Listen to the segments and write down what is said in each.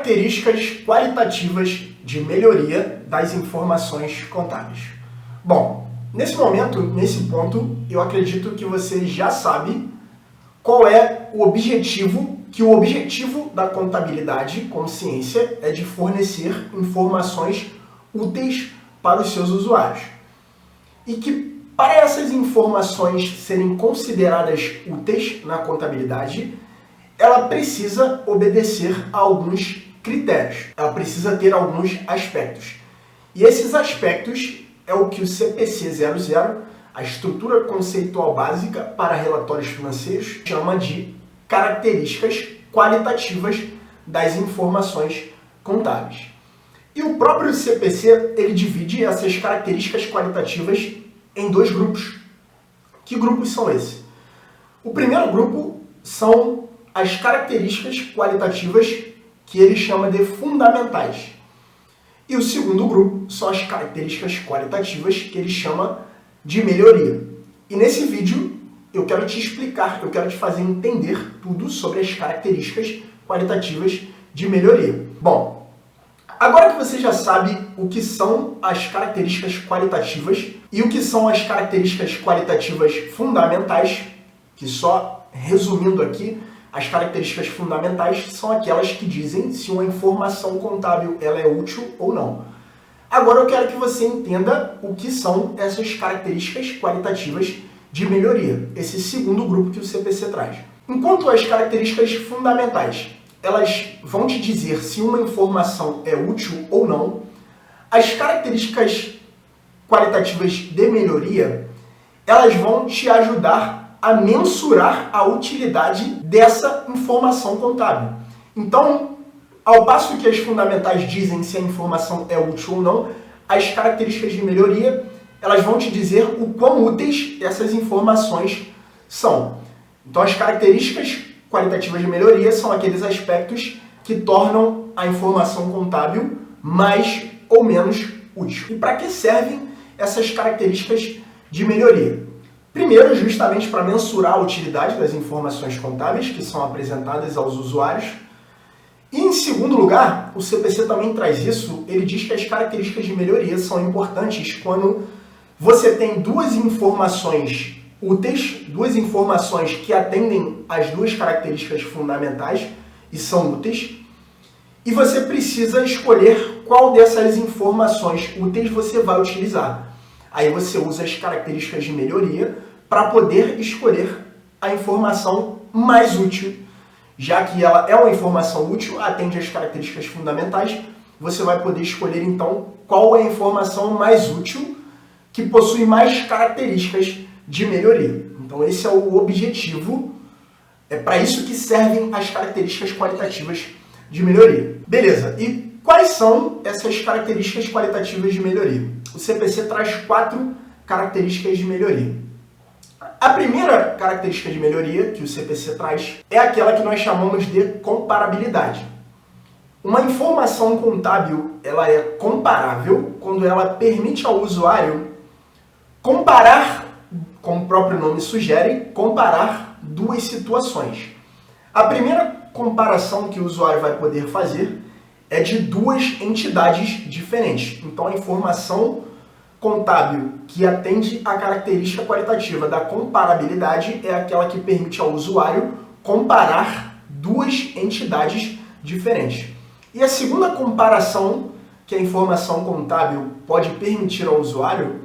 Características qualitativas de melhoria das informações contábeis. Bom, nesse ponto, eu acredito que você já sabe qual é o objetivo, que o objetivo da contabilidade como ciência é de fornecer informações úteis para os seus usuários. E que para essas informações serem consideradas úteis na contabilidade, ela precisa obedecer a alguns critérios, ela precisa ter alguns aspectos. E esses aspectos é o que o CPC 00, a estrutura conceitual básica para relatórios financeiros, chama de características qualitativas das informações contábeis. E o próprio CPC, ele divide essas características qualitativas em dois grupos. Que grupos são esses? O primeiro grupo são as características qualitativas que ele chama de fundamentais. E o segundo grupo são as características qualitativas que ele chama de melhoria. E nesse vídeo eu quero te explicar, eu quero te fazer entender tudo sobre as características qualitativas de melhoria. Bom, agora que você já sabe o que são as características qualitativas e o que são as características qualitativas fundamentais, que só resumindo aqui, as características fundamentais são aquelas que dizem se uma informação contábil ela é útil ou não. Agora eu quero que você entenda o que são essas características qualitativas de melhoria, esse segundo grupo que o CPC traz. Enquanto as características fundamentais, elas vão te dizer se uma informação é útil ou não, as características qualitativas de melhoria, elas vão te ajudar a mensurar a utilidade dessa informação contábil. Então, ao passo que as fundamentais dizem se a informação é útil ou não, as características de melhoria, elas vão te dizer o quão úteis essas informações são. Então, as características qualitativas de melhoria são aqueles aspectos que tornam a informação contábil mais ou menos útil. E para que servem essas características de melhoria? Primeiro, justamente para mensurar a utilidade das informações contábeis que são apresentadas aos usuários. E em segundo lugar, o CPC também traz isso, ele diz que as características de melhoria são importantes quando você tem duas informações úteis, duas informações que atendem às duas características fundamentais e são úteis, e você precisa escolher qual dessas informações úteis você vai utilizar. Aí você usa as características de melhoria para poder escolher a informação mais útil. Já que ela é uma informação útil, atende às características fundamentais, você vai poder escolher então qual é a informação mais útil que possui mais características de melhoria. Então esse é o objetivo, é para isso que servem as características qualitativas de melhoria. Beleza, e quais são essas características qualitativas de melhoria? O CPC traz 4 características de melhoria. A primeira característica de melhoria que o CPC traz é aquela que nós chamamos de comparabilidade. Uma informação contábil ela é comparável quando ela permite ao usuário comparar, como o próprio nome sugere, comparar duas situações. A primeira comparação que o usuário vai poder fazer é de duas entidades diferentes. Então, a informação contábil que atende à característica qualitativa da comparabilidade é aquela que permite ao usuário comparar duas entidades diferentes. E a segunda comparação que a informação contábil pode permitir ao usuário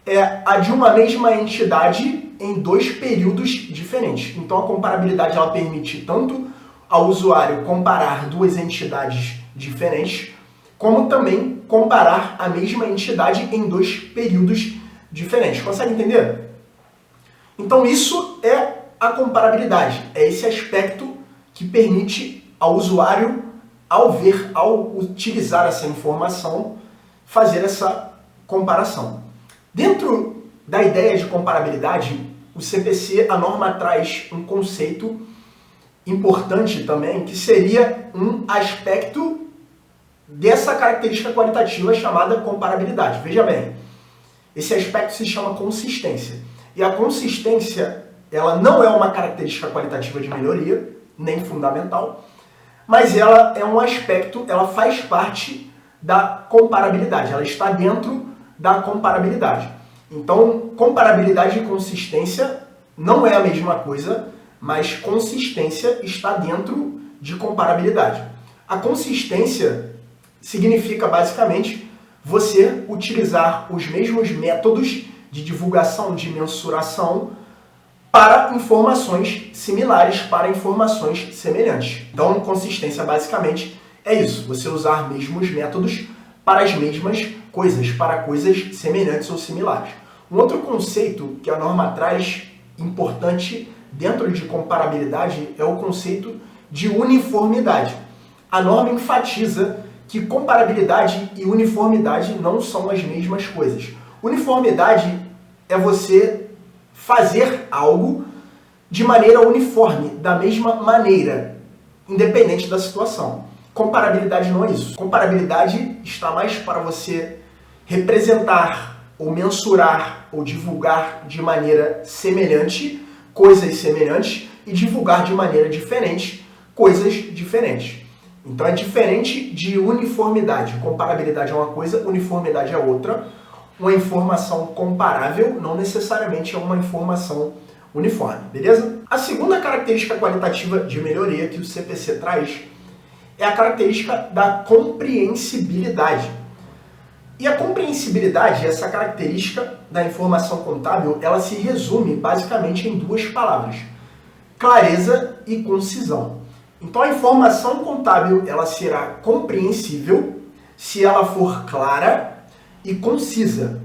é a de uma mesma entidade em dois períodos diferentes. Então, a comparabilidade ela permite tanto ao usuário comparar duas entidades diferentes, como também comparar a mesma entidade em dois períodos diferentes. Consegue entender? Então isso é a comparabilidade, é esse aspecto que permite ao usuário, ao utilizar essa informação, fazer essa comparação. Dentro da ideia de comparabilidade, o CPC, a norma traz um conceito importante também, que seria um aspecto dessa característica qualitativa chamada comparabilidade. Veja bem, esse aspecto se chama consistência. E a consistência, ela não é uma característica qualitativa de melhoria, nem fundamental, mas ela é um aspecto, ela faz parte da comparabilidade, ela está dentro da comparabilidade. Então, comparabilidade e consistência não é a mesma coisa, mas consistência está dentro de comparabilidade. A consistência significa basicamente você utilizar os mesmos métodos de divulgação, de mensuração para informações similares, para informações semelhantes. Então, consistência basicamente é isso, você usar mesmos métodos para as mesmas coisas, para coisas semelhantes ou similares. Um outro conceito que a norma traz importante dentro de comparabilidade é o conceito de uniformidade. A norma enfatiza que comparabilidade e uniformidade não são as mesmas coisas. Uniformidade é você fazer algo de maneira uniforme, da mesma maneira, independente da situação. Comparabilidade não é isso. Comparabilidade está mais para você representar ou mensurar ou divulgar de maneira semelhante coisas semelhantes e divulgar de maneira diferente coisas diferentes. Então é diferente de uniformidade. Comparabilidade é uma coisa, uniformidade é outra. Uma informação comparável não necessariamente é uma informação uniforme, beleza? A segunda característica qualitativa de melhoria que o CPC traz é a característica da compreensibilidade. E a compreensibilidade, essa característica da informação contábil, ela se resume basicamente em duas palavras: clareza e concisão. Então a informação contábil ela será compreensível se ela for clara e concisa.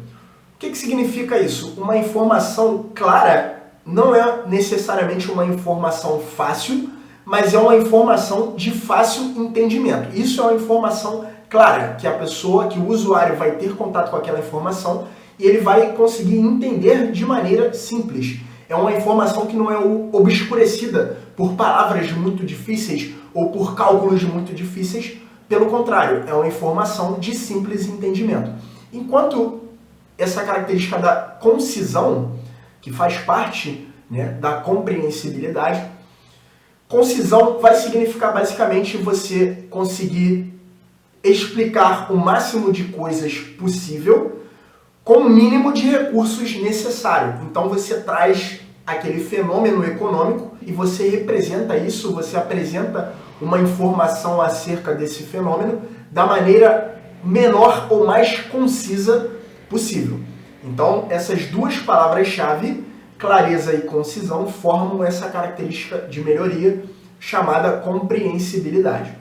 O que significa isso? Uma informação clara não é necessariamente uma informação fácil, mas é uma informação de fácil entendimento. Isso é uma informação clara, que a pessoa, que o usuário vai ter contato com aquela informação e ele vai conseguir entender de maneira simples. É uma informação que não é obscurecida por palavras muito difíceis ou por cálculos muito difíceis. Pelo contrário, é uma informação de simples entendimento. Enquanto essa característica da concisão, que faz parte, né, da compreensibilidade, concisão vai significar basicamente você conseguir explicar o máximo de coisas possível com o mínimo de recursos necessário. Então você traz aquele fenômeno econômico e você representa isso, você apresenta uma informação acerca desse fenômeno da maneira menor ou mais concisa possível. Então essas duas palavras-chave, clareza e concisão, formam essa característica de melhoria chamada compreensibilidade.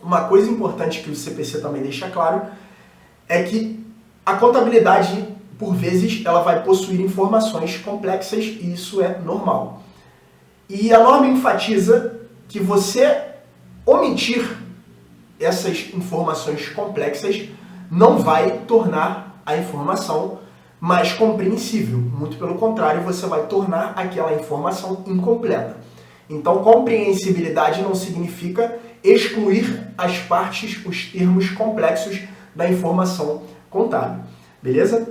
Uma coisa importante que o CPC também deixa claro é que a contabilidade, por vezes, ela vai possuir informações complexas e isso é normal. E a norma enfatiza que você omitir essas informações complexas não vai tornar a informação mais compreensível. Muito pelo contrário, você vai tornar aquela informação incompleta. Então, compreensibilidade não significa excluir as partes, os termos complexos da informação contábil. Beleza?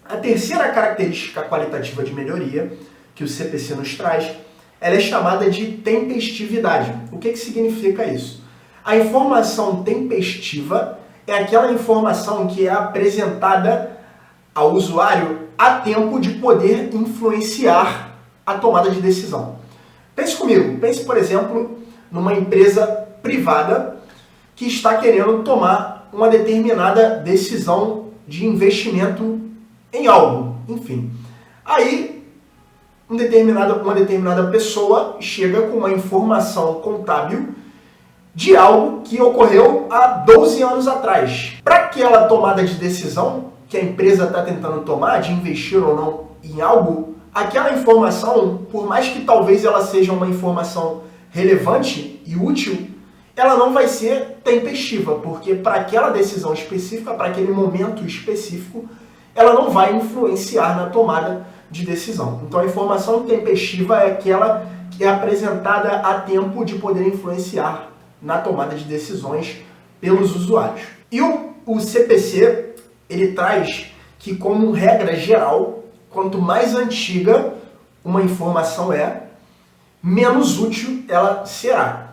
A terceira característica qualitativa de melhoria que o CPC nos traz, ela é chamada de tempestividade. O que significa isso? A informação tempestiva é aquela informação que é apresentada ao usuário a tempo de poder influenciar a tomada de decisão. Pense comigo, pense, por exemplo, numa empresa privada que está querendo tomar uma determinada decisão de investimento em algo, enfim. Aí, uma determinada pessoa chega com uma informação contábil de algo que ocorreu há 12 anos atrás. Para aquela tomada de decisão que a empresa está tentando tomar, de investir ou não em algo, aquela informação, por mais que talvez ela seja uma informação relevante e útil, ela não vai ser tempestiva, porque para aquela decisão específica, para aquele momento específico, ela não vai influenciar na tomada de decisão. Então a informação tempestiva é aquela que é apresentada a tempo de poder influenciar na tomada de decisões pelos usuários. E o CPC, ele traz que, como regra geral, quanto mais antiga uma informação é, menos útil ela será.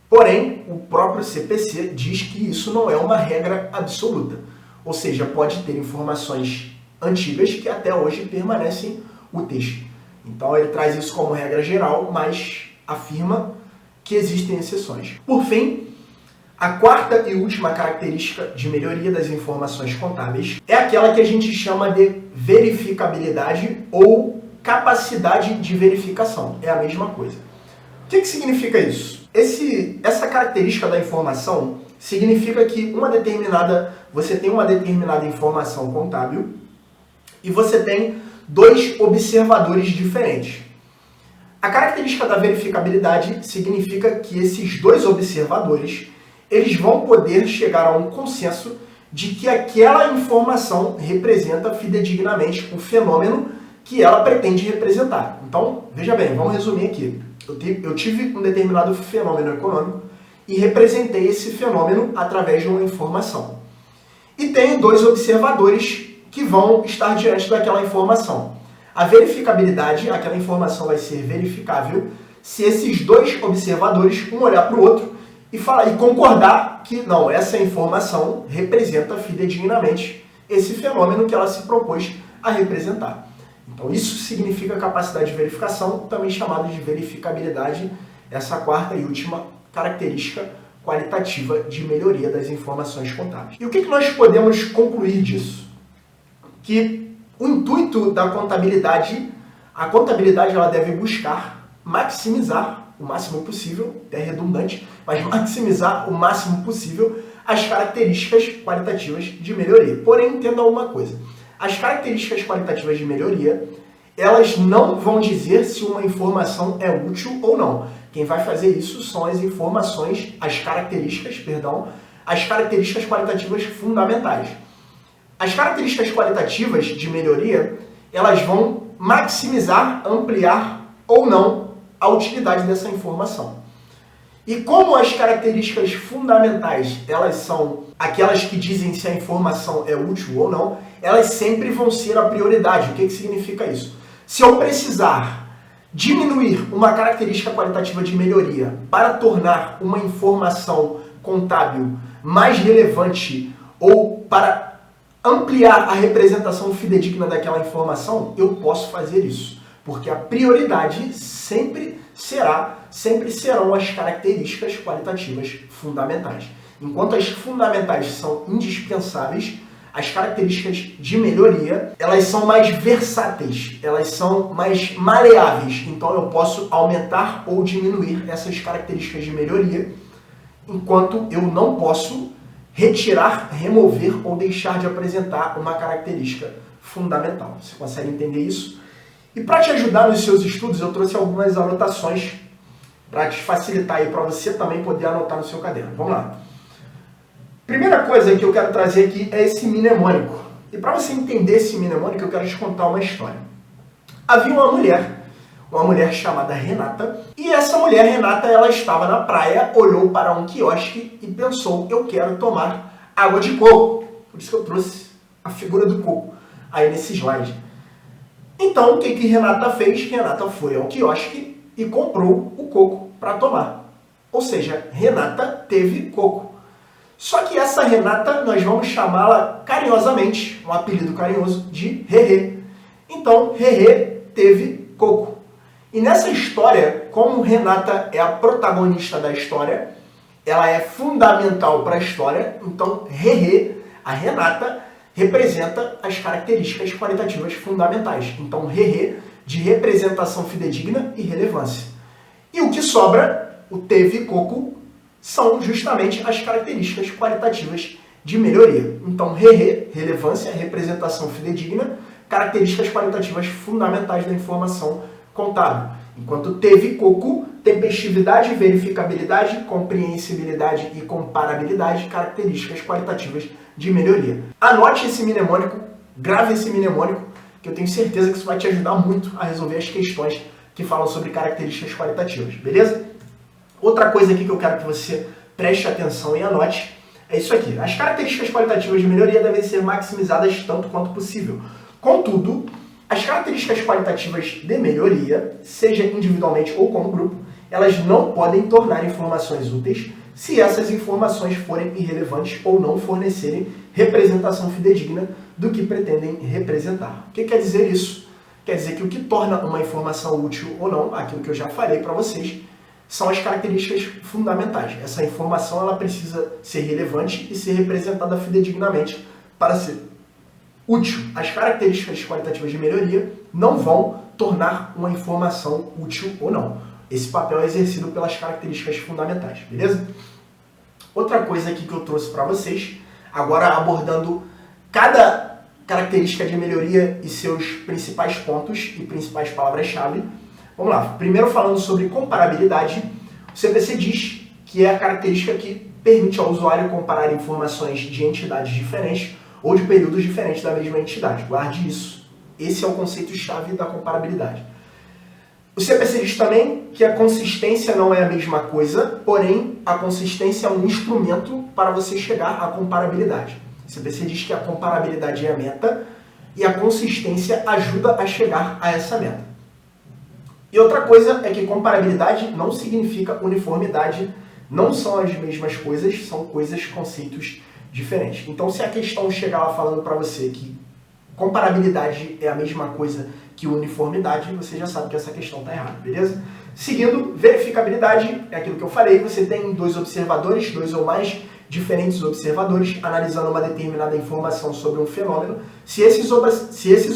Porém, o próprio CPC diz que isso não é uma regra absoluta, ou seja, pode ter informações antigas que até hoje permanecem úteis. Então ele traz isso como regra geral, mas afirma que existem exceções. Por fim, a quarta e última característica de melhoria das informações contábeis é aquela que a gente chama de verificabilidade ou capacidade de verificação. É a mesma coisa. O que significa isso? Essa característica da informação significa que você tem uma determinada informação contábil e você tem dois observadores diferentes. A característica da verificabilidade significa que esses dois observadores eles vão poder chegar a um consenso de que aquela informação representa fidedignamente o fenômeno que ela pretende representar. Então, veja bem, vamos resumir aqui. Eu tive um determinado fenômeno econômico e representei esse fenômeno através de uma informação. E tenho dois observadores que vão estar diante daquela informação. A verificabilidade, aquela informação vai ser verificável se esses dois observadores, um olhar para o outro e concordar que não, essa informação representa fidedignamente esse fenômeno que ela se propôs a representar. Então isso significa capacidade de verificação, também chamado de verificabilidade, essa quarta e última característica qualitativa de melhoria das informações contábeis. E o que nós podemos concluir disso? Que o intuito da contabilidade, a contabilidade ela deve buscar maximizar o máximo possível, é redundante, mas maximizar o máximo possível as características qualitativas de melhoria. Porém, entenda uma coisa, as características qualitativas de melhoria, elas não vão dizer se uma informação é útil ou não. Quem vai fazer isso são as características qualitativas fundamentais. As características qualitativas de melhoria, elas vão maximizar, ampliar ou não a utilidade dessa informação. E como as características fundamentais, elas são aquelas que dizem se a informação é útil ou não, elas sempre vão ser a prioridade. O que significa isso? Se eu precisar diminuir uma característica qualitativa de melhoria para tornar uma informação contábil mais relevante ou para ampliar a representação fidedigna daquela informação, eu posso fazer isso. Porque a prioridade sempre serão as características qualitativas fundamentais. Enquanto as fundamentais são indispensáveis, as características de melhoria, elas são mais versáteis, elas são mais maleáveis. Então eu posso aumentar ou diminuir essas características de melhoria, enquanto eu não posso retirar, remover ou deixar de apresentar uma característica fundamental. Você consegue entender isso? E para te ajudar nos seus estudos, eu trouxe algumas anotações para te facilitar aí, para você também poder anotar no seu caderno. Vamos lá. Primeira coisa que eu quero trazer aqui é esse mnemônico. E para você entender esse mnemônico, eu quero te contar uma história. Havia uma mulher chamada Renata, e essa mulher, Renata, ela estava na praia, olhou para um quiosque e pensou, eu quero tomar água de coco. Por isso que eu trouxe a figura do coco aí nesse slide. Então, o que Renata fez? Renata foi ao quiosque e comprou o coco para tomar. Ou seja, Renata teve coco. Só que essa Renata, nós vamos chamá-la carinhosamente, um apelido carinhoso, de Rerê. Então, Rerê teve coco. E nessa história, como Renata é a protagonista da história, ela é fundamental para a história, então Rerê, a Renata, representa as características qualitativas fundamentais. Então, Rerê, de representação fidedigna e relevância. E o que sobra, o teve coco, são justamente as características qualitativas de melhoria. Então, Rerê, relevância, representação fidedigna, características qualitativas fundamentais da informação contábil. Enquanto teve coco, tempestividade, verificabilidade, compreensibilidade e comparabilidade, características qualitativas de melhoria. Anote esse mnemônico, grave esse mnemônico, que eu tenho certeza que isso vai te ajudar muito a resolver as questões que falam sobre características qualitativas, beleza? Outra coisa aqui que eu quero que você preste atenção e anote é isso aqui. As características qualitativas de melhoria devem ser maximizadas tanto quanto possível. Contudo, as características qualitativas de melhoria, seja individualmente ou como grupo, elas não podem tornar informações úteis se essas informações forem irrelevantes ou não fornecerem representação fidedigna do que pretendem representar. O que quer dizer isso? Quer dizer que o que torna uma informação útil ou não, aquilo que eu já falei para vocês, são as características fundamentais. Essa informação ela precisa ser relevante e ser representada fidedignamente para ser útil. As características qualitativas de melhoria não vão tornar uma informação útil ou não. Esse papel é exercido pelas características fundamentais, beleza? Outra coisa aqui que eu trouxe para vocês, agora abordando cada característica de melhoria e seus principais pontos e principais palavras-chave. Vamos lá, primeiro falando sobre comparabilidade, o CPC diz que é a característica que permite ao usuário comparar informações de entidades diferentes ou de períodos diferentes da mesma entidade. Guarde isso. Esse é o conceito-chave da comparabilidade. O CPC diz também que a consistência não é a mesma coisa, porém a consistência é um instrumento para você chegar à comparabilidade. O CPC diz que a comparabilidade é a meta e a consistência ajuda a chegar a essa meta. E outra coisa é que comparabilidade não significa uniformidade, não são as mesmas coisas, são coisas, conceitos diferentes. Então, se a questão chegar lá falando para você que comparabilidade é a mesma coisa que uniformidade, você já sabe que essa questão está errada, beleza? Seguindo, verificabilidade, é aquilo que eu falei, você tem dois observadores, dois ou mais diferentes observadores, analisando uma determinada informação sobre um fenômeno. Se esses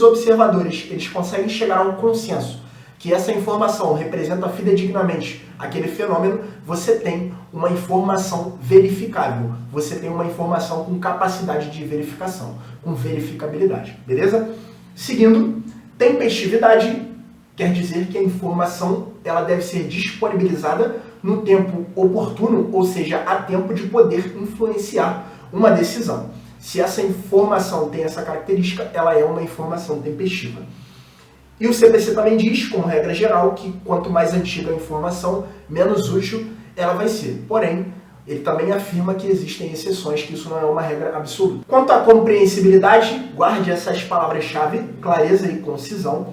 observadores eles conseguem chegar a um consenso que essa informação representa fidedignamente aquele fenômeno, você tem uma informação verificável, você tem uma informação com capacidade de verificação, com verificabilidade, beleza? Seguindo, tempestividade quer dizer que a informação ela deve ser disponibilizada no tempo oportuno, ou seja, a tempo de poder influenciar uma decisão. Se essa informação tem essa característica, ela é uma informação tempestiva. E o CPC também diz, como regra geral, que quanto mais antiga a informação, menos útil ela vai ser. Porém, ele também afirma que existem exceções, que isso não é uma regra absoluta. Quanto à compreensibilidade, guarde essas palavras-chave, clareza e concisão.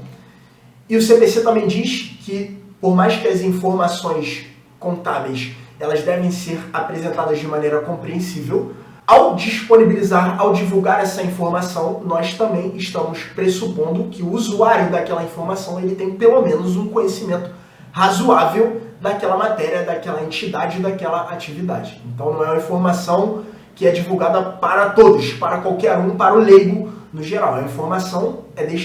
E o CPC também diz que, por mais que as informações contábeis elas devem ser apresentadas de maneira compreensível, ao disponibilizar, ao divulgar essa informação, nós também estamos pressupondo que o usuário daquela informação ele tem pelo menos um conhecimento razoável daquela matéria, daquela entidade, daquela atividade. Então não é uma informação que é divulgada para todos, para qualquer um, para o leigo no geral. É uma informação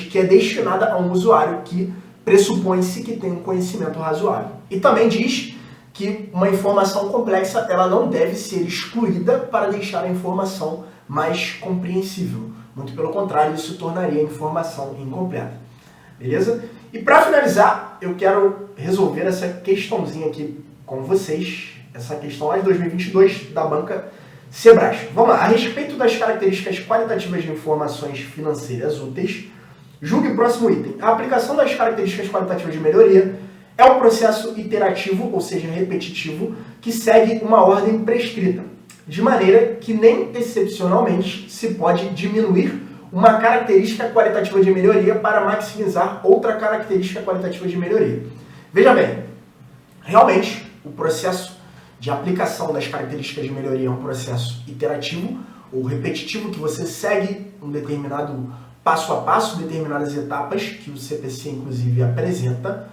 que é destinada a um usuário que pressupõe-se que tem um conhecimento razoável. E também diz que uma informação complexa ela não deve ser excluída para deixar a informação mais compreensível. Muito pelo contrário, isso tornaria a informação incompleta. Beleza? E para finalizar, eu quero resolver essa questãozinha aqui com vocês, essa questão lá de 2022 da banca Sebrae. Vamos lá, a respeito das características qualitativas de informações financeiras úteis, julgue o próximo item. A aplicação das características qualitativas de melhoria é um processo iterativo, ou seja, repetitivo, que segue uma ordem prescrita, de maneira que nem excepcionalmente se pode diminuir uma característica qualitativa de melhoria para maximizar outra característica qualitativa de melhoria. Veja bem, realmente o processo de aplicação das características de melhoria é um processo iterativo ou repetitivo que você segue um determinado passo a passo, determinadas etapas que o CPC inclusive apresenta.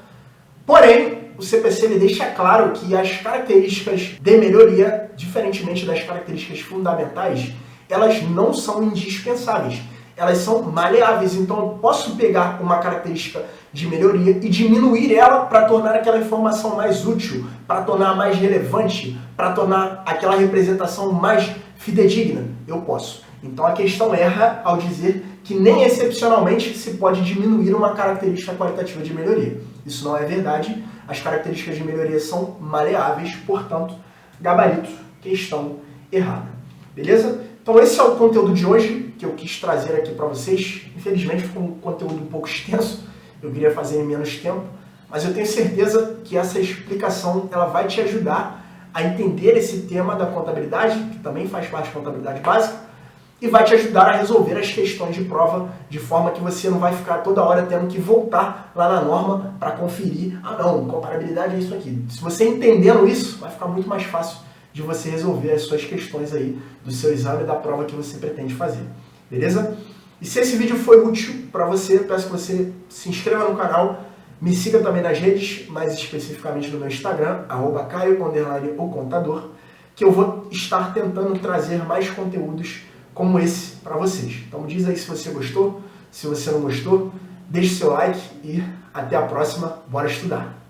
Porém, o CPC ele deixa claro que as características de melhoria, diferentemente das características fundamentais, elas não são indispensáveis. Elas são maleáveis, então eu posso pegar uma característica de melhoria e diminuir ela para tornar aquela informação mais útil, para tornar mais relevante, para tornar aquela representação mais fidedigna. Eu posso. Então a questão erra ao dizer que nem excepcionalmente se pode diminuir uma característica qualitativa de melhoria. Isso não é verdade. As características de melhoria são maleáveis, portanto, gabarito, questão errada. Beleza? Então esse é o conteúdo de hoje que eu quis trazer aqui para vocês. Infelizmente ficou um conteúdo um pouco extenso, eu queria fazer em menos tempo, mas eu tenho certeza que essa explicação ela vai te ajudar a entender esse tema da contabilidade, que também faz parte da contabilidade básica, e vai te ajudar a resolver as questões de prova de forma que você não vai ficar toda hora tendo que voltar lá na norma para conferir. Ah não, comparabilidade é isso aqui. Se você entendendo isso, vai ficar muito mais fácil de você resolver as suas questões aí do seu exame e da prova que você pretende fazer. Beleza? E se esse vídeo foi útil para você, eu peço que você se inscreva no canal, me siga também nas redes, mais especificamente no meu Instagram, @caio_o_contador, que eu vou estar tentando trazer mais conteúdos como esse para vocês. Então diz aí se você gostou, se você não gostou, deixe seu like e até a próxima, bora estudar!